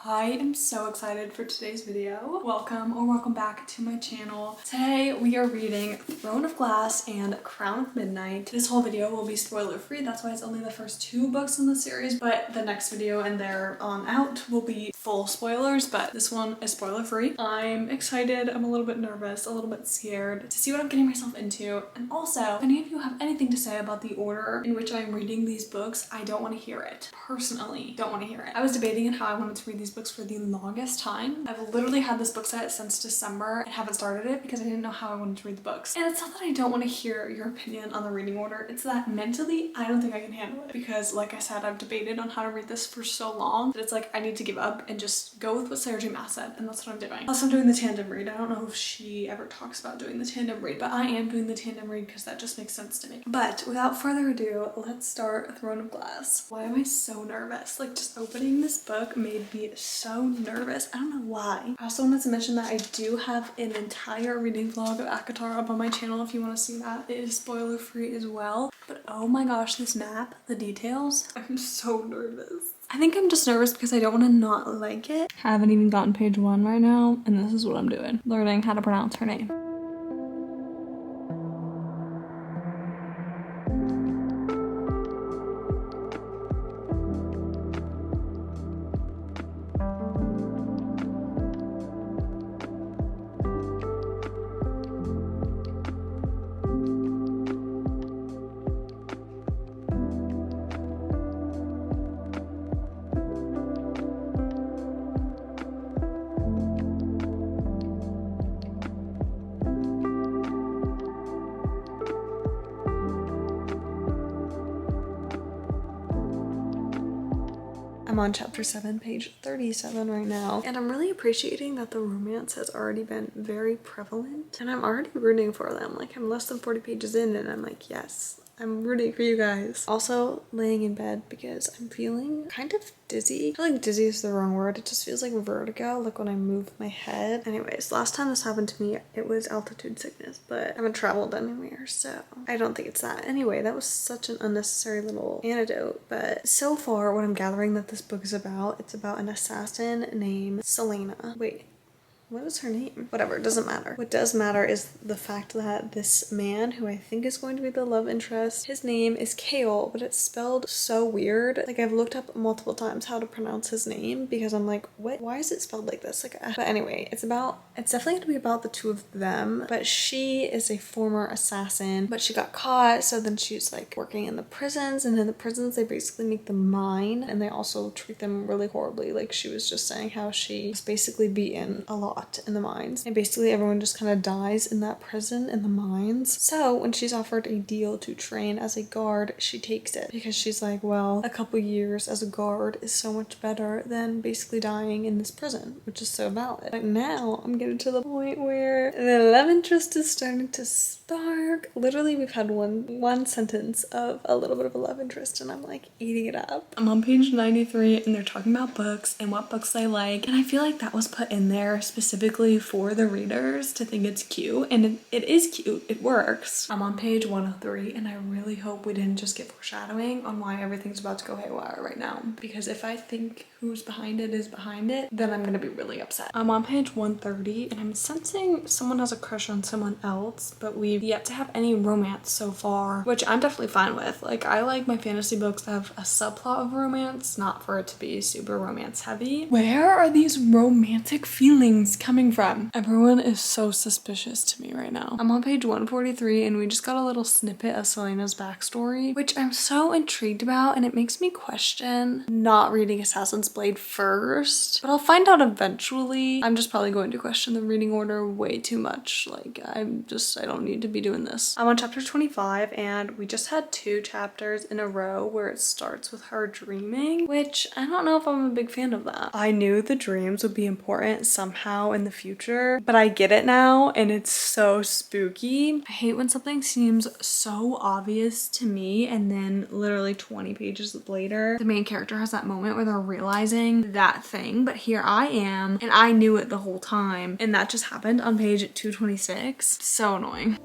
I am so excited for today's video. Welcome back to my channel. Today we are reading Throne of Glass and Crown of Midnight. This whole video will be spoiler free, that's why it's only the first two books in the series, but the next video and there on out will be full spoilers, but this one is spoiler free. I'm excited, I'm a little bit nervous, a little bit scared to see what I'm getting myself into, and also if any of you have anything to say about the order in which I'm reading these books, I don't want to hear it. Personally, don't want to hear it. I was debating on how I wanted to read these books for the longest time. I've literally had this book set since December and haven't started it because I didn't know how I wanted to read the books. And it's not that I don't want to hear your opinion on the reading order, it's that mentally I don't think I can handle it because, like I said, I've debated on how to read this for so long that it's like I need to give up and just go with what Sarah J Maas said, and that's what I'm doing. Plus I'm doing the tandem read. I don't know if she ever talks about doing the tandem read, but I am doing the tandem read because that just makes sense to me. But without further ado, let's start Throne of Glass. Why am I so nervous? Like, just opening this book made me so nervous. I don't know why. I also wanted to mention that I do have an entire reading vlog of ACOTAR up on my channel if you want to see that. It is spoiler free as well. But oh my gosh, this map, the details, I'm so nervous. I think I'm just nervous because I don't want to not like it. Haven't even gotten page 1 right now, and this is what I'm doing. Learning how to pronounce her name. I'm on chapter 7, page 37 right now, and I'm really appreciating that the romance has already been very prevalent, and I'm already rooting for them. Like, I'm less than 40 pages in, and I'm like, yes, I'm rooting for you guys. Also, laying in bed because I'm feeling kind of dizzy. I feel like dizzy is the wrong word. It just feels like vertigo, like when I move my head. Anyways, last time this happened to me, it was altitude sickness, but I haven't traveled anywhere, so I don't think it's that. Anyway, that was such an unnecessary little anecdote, but so far what I'm gathering that this book is about, it's about an assassin named Selena. Wait. What is her name? Whatever, it doesn't matter. What does matter is the fact that this man, who I think is going to be the love interest, his name is Kale, but it's spelled so weird. Like, I've looked up multiple times how to pronounce his name because I'm like, what? Why is it spelled like this? Like, but anyway, it's definitely going to be about the two of them, but she is a former assassin, but she got caught, so then she's like working in the prisons, and in the prisons they basically make them mine, and they also treat them really horribly. Like, she was just saying how she was basically beaten a lot in the mines, and basically everyone just kind of dies in that prison in the mines. So when she's offered a deal to train as a guard, she takes it because she's like, well, a couple years as a guard is so much better than basically dying in this prison, which is so valid. But now I'm getting to the point where the love interest is starting to spark. Literally, we've had one sentence of a little bit of a love interest, and I'm like eating it up. I'm on page 93, and they're talking about books and what books they like, and I feel like that was put in there specifically for the readers to think it's cute, and it is cute. It works. I'm on page 103, and I really hope we didn't just get foreshadowing on why everything's about to go haywire right now, because if I think who's behind it is behind it, then I'm gonna be really upset. I'm on page 130, and I'm sensing someone has a crush on someone else, but we've yet to have any romance so far, which I'm definitely fine with. Like, I like my fantasy books to have a subplot of romance, not for it to be super romance heavy. Where are these romantic feelings coming from? Everyone is so suspicious to me right now. I'm on page 143, and we just got a little snippet of Selena's backstory, which I'm so intrigued about, and it makes me question not reading Assassin's Blade first, but I'll find out eventually. I'm just probably going to question the reading order way too much. Like, I don't need to be doing this. I'm on chapter 25, and we just had 2 chapters in a row where it starts with her dreaming, which I don't know if I'm a big fan of that. I knew the dreams would be important somehow in the future, but I get it now, and it's so spooky. I hate when something seems so obvious to me, and then literally 20 pages later, the main character has that moment where they're realizing that thing, but here I am, and I knew it the whole time, and that just happened on page 226. So annoying.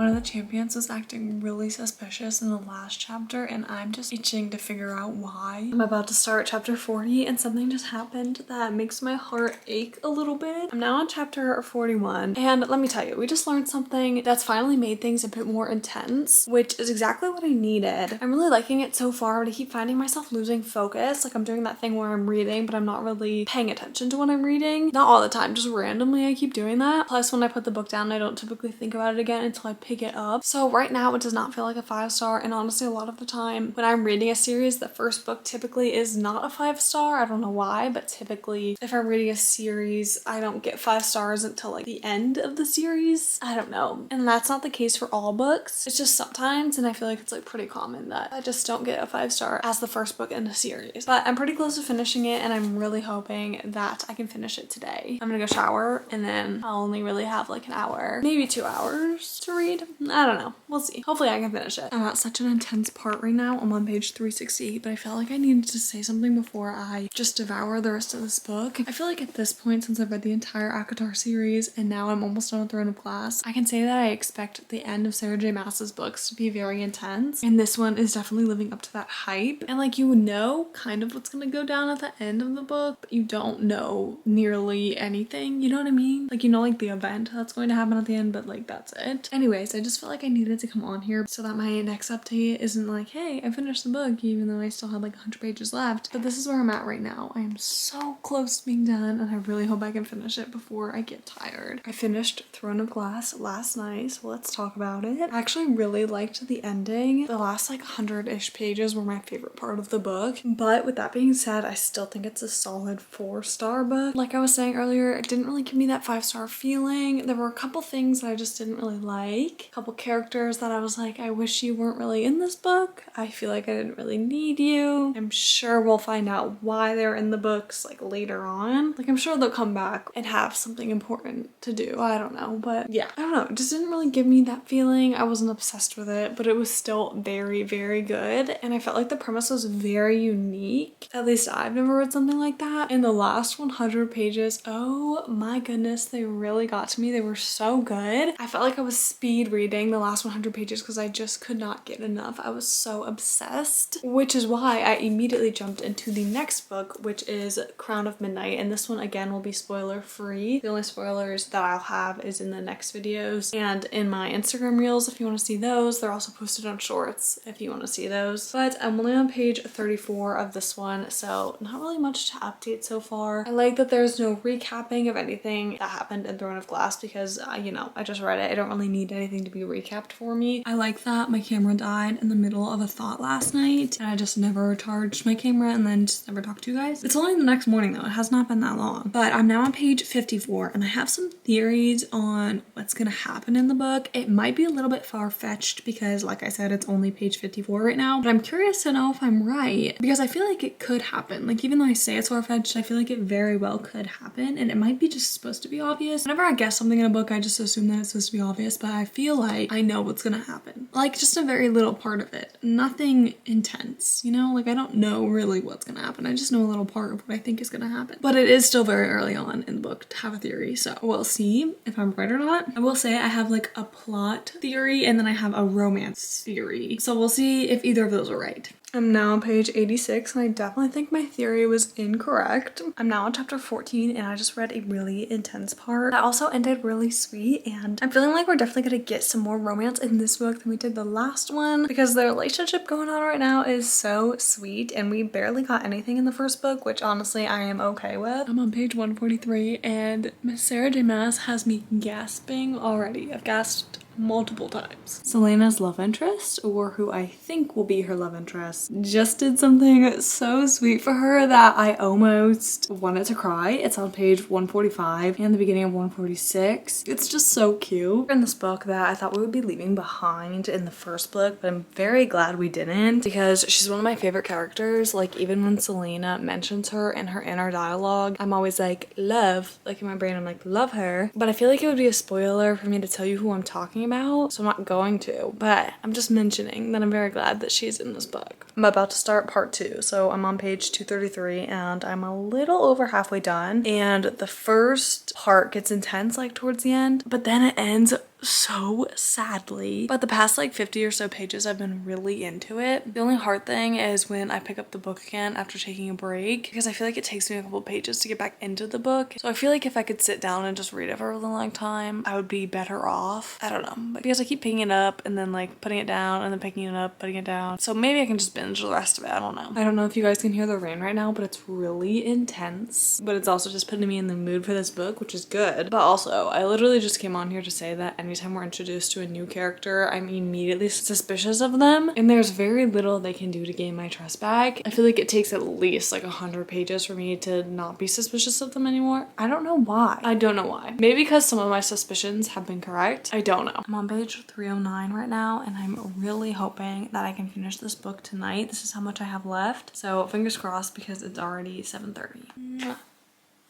One of the champions was acting really suspicious in the last chapter and I'm just itching to figure out why. I'm about to start chapter 40 and something just happened that makes my heart ache a little bit. I'm now on chapter 41 and let me tell you, we just learned something that's finally made things a bit more intense, which is exactly what I needed. I'm really liking it so far, but I keep finding myself losing focus. Like I'm doing that thing where I'm reading but I'm not really paying attention to what I'm reading. Not all the time, just randomly I keep doing that. Plus when I put the book down I don't typically think about it again until I pick it up. So right now it does not feel like a 5-star, and honestly a lot of the time when I'm reading a series, the first book typically is not a 5-star. I don't know why, but typically if I'm reading a series I don't get 5 stars until like the end of the series. I don't know, and that's not the case for all books. It's just sometimes, and I feel like it's like pretty common that I just don't get a 5-star as the first book in a series. But I'm pretty close to finishing it and I'm really hoping that I can finish it today. I'm gonna go shower and then I'll only really have like an hour, maybe 2 hours to read. I don't know, we'll see. Hopefully I can finish it. I'm at such an intense part right now. I'm on page 368, but I felt like I needed to say something before I just devour the rest of this book. I feel like at this point, since I've read the entire ACOTAR series and now I'm almost done with Throne of Glass, I can say that I expect the end of Sarah J Maas's books to be very intense, and this one is definitely living up to that hype. And like, you know kind of what's gonna go down at the end of the book, but you don't know nearly anything, you know what I mean? Like, you know, like the event that's going to happen at the end, but like that's it. Anyways, I just felt like I needed to come on here so that my next update isn't like, hey, I finished the book even though I still had like 100 pages left. But this is where I'm at right now. I am so close to being done and I really hope I can finish it before I get tired. I finished Throne of Glass last night, so let's talk about it. I actually really liked the ending. The last like 100-ish pages were my favorite part of the book, but with that being said, I still think it's a solid 4-star book. Like I was saying earlier, it didn't really give me that 5-star feeling. There were a couple things that I just didn't really like. A couple characters that I was like, I wish you weren't really in this book. I feel like I didn't really need you. I'm sure we'll find out why they're in the books like later on. Like I'm sure they'll come back and have something important to do. I don't know, but yeah, I don't know. It just didn't really give me that feeling. I wasn't obsessed with it, but it was still very, very good. And I felt like the premise was very unique. At least I've never read something like that. In the last 100 pages, oh my goodness, they really got to me. They were so good. I felt like I was speed reading the last 100 pages because I just could not get enough. I was so obsessed, which is why I immediately jumped into the next book, which is Crown of Midnight. And this one again will be spoiler free. The only spoilers that I'll have is in the next videos and in my Instagram reels if you want to see those. They're also posted on shorts if you want to see those. But I'm only on page 34 of this one, so not really much to update so far. I like that there's no recapping of anything that happened in Throne of Glass because you know, I just read it. I don't really need anything to be recapped for me. I like that my camera died in the middle of a thought last night and I just never charged my camera and then just never talked to you guys. It's only the next morning though. It has not been that long. But I'm now on page 54 and I have some theories on what's gonna happen in the book. It might be a little bit far-fetched because like I said, it's only page 54 right now, but I'm curious to know if I'm right because I feel like it could happen. Like even though I say it's far-fetched, I feel like it very well could happen and it might be just supposed to be obvious. Whenever I guess something in a book, I just assume that it's supposed to be obvious, but I feel like I know what's gonna happen. Like just a very little part of it. Nothing intense, you know? Like I don't know really what's gonna happen. I just know a little part of what I think is gonna happen. But it is still very early on in the book to have a theory, so we'll see if I'm right or not. I will say I have like a plot theory and then I have a romance theory. So we'll see if either of those are right. I'm now on page 86 and I definitely think my theory was incorrect. I'm now on chapter 14 and I just read a really intense part that also ended really sweet, and I'm feeling like we're definitely gonna get some more romance in this book than we did the last one because the relationship going on right now is so sweet and we barely got anything in the first book, which honestly I am okay with. I'm on page 143 and Miss Sarah J Maas has me gasping already. I've gasped multiple times. Selena's love interest, or who I think will be her love interest, just did something so sweet for her that I almost wanted to cry. It's on page 145 and the beginning of 146. It's just so cute. In this book that I thought we would be leaving behind in the first book, but I'm very glad we didn't because she's one of my favorite characters. Like even when Selena mentions her in her inner dialogue, I'm always like, love. Like in my brain I'm like, love her. But I feel like it would be a spoiler for me to tell you who I'm talking about, so I'm not going to, but I'm just mentioning that I'm very glad that she's in this book. I'm about to start part 2, so I'm on page 233 and I'm a little over halfway done, and the first part gets intense like towards the end, but then it ends so sadly. But the past like 50 or so pages I've been really into it. The only hard thing is when I pick up the book again after taking a break, because I feel like it takes me a couple pages to get back into the book. So I feel like if I could sit down and just read it for a really long time, I would be better off. I don't know, but because I keep picking it up and then like putting it down and then picking it up, putting it down. So maybe I can just binge the rest of it. I don't know. I don't know if you guys can hear the rain right now, but it's really intense. But it's also just putting me in the mood for this book, which is good. But also, I literally just came on here to say that anytime we're introduced to a new character, I'm immediately suspicious of them. And there's very little they can do to gain my trust back. I feel like it takes at least like 100 pages for me to not be suspicious of them anymore. I don't know why. I don't know why. Maybe because some of my suspicions have been correct. I don't know. I'm on page 309 right now, and I'm really hoping that I can finish this book tonight. This is how much I have left. So fingers crossed, because it's already 7:30. I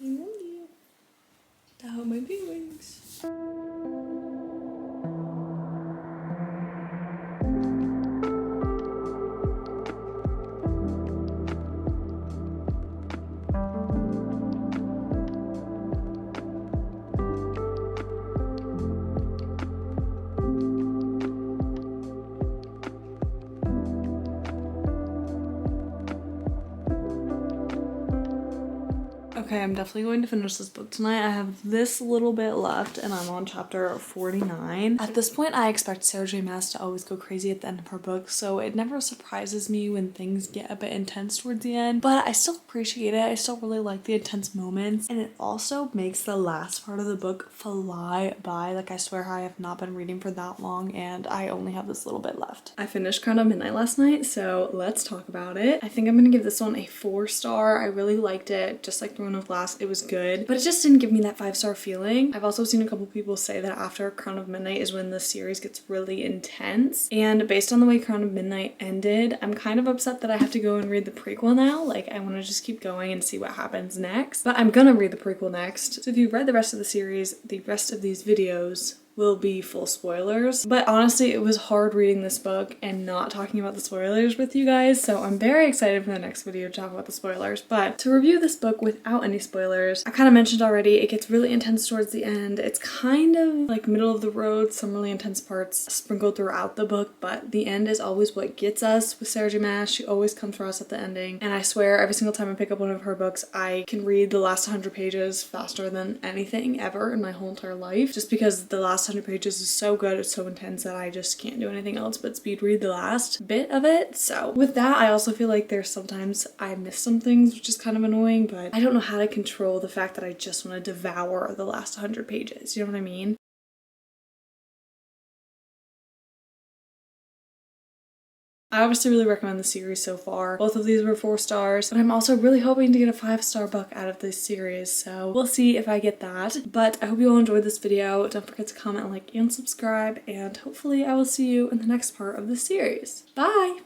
love you. Down my wings. Okay, I'm definitely going to finish this book tonight. I have this little bit left and I'm on chapter 49. At this point, I expect Sarah J Maas to always go crazy at the end of her book, so it never surprises me when things get a bit intense towards the end, but I still appreciate it. I still really like the intense moments, and it also makes the last part of the book fly by. Like, I swear I have not been reading for that long and I only have this little bit left. I finished Crown of Midnight last night, so let's talk about it. I think I'm gonna give this one a 4-star. I really liked it, just like Throne of Glass. It was good, but it just didn't give me that 5-star feeling. I've also seen a couple people say that after Crown of Midnight is when the series gets really intense, and based on the way Crown of Midnight ended, I'm kind of upset that I have to go and read the prequel now. Like, I want to just keep going and see what happens next, but I'm gonna read the prequel next. So if you've read the rest of the series, the rest of these videos will be full spoilers. But honestly, it was hard reading this book and not talking about the spoilers with you guys, so I'm very excited for the next video to talk about the spoilers. But to review this book without any spoilers, I kind of mentioned already, it gets really intense towards the end. It's kind of like middle of the road, some really intense parts sprinkled throughout the book, but the end is always what gets us with Sarah J Maas. She always comes for us at the ending, and I swear every single time I pick up one of her books, I can read the last 100 pages faster than anything ever in my whole entire life, just because the last 100 pages is so good, it's so intense that I just can't do anything else but speed read the last bit of it. So with that, I also feel like there's sometimes I miss some things, which is kind of annoying, but I don't know how to control the fact that I just want to devour the last 100 pages. You know what I mean? I obviously really recommend the series so far. Both of these were 4 stars, but I'm also really hoping to get a 5-star book out of this series, so we'll see if I get that. But I hope you all enjoyed this video. Don't forget to comment, like, and subscribe, and hopefully I will see you in the next part of this series. Bye!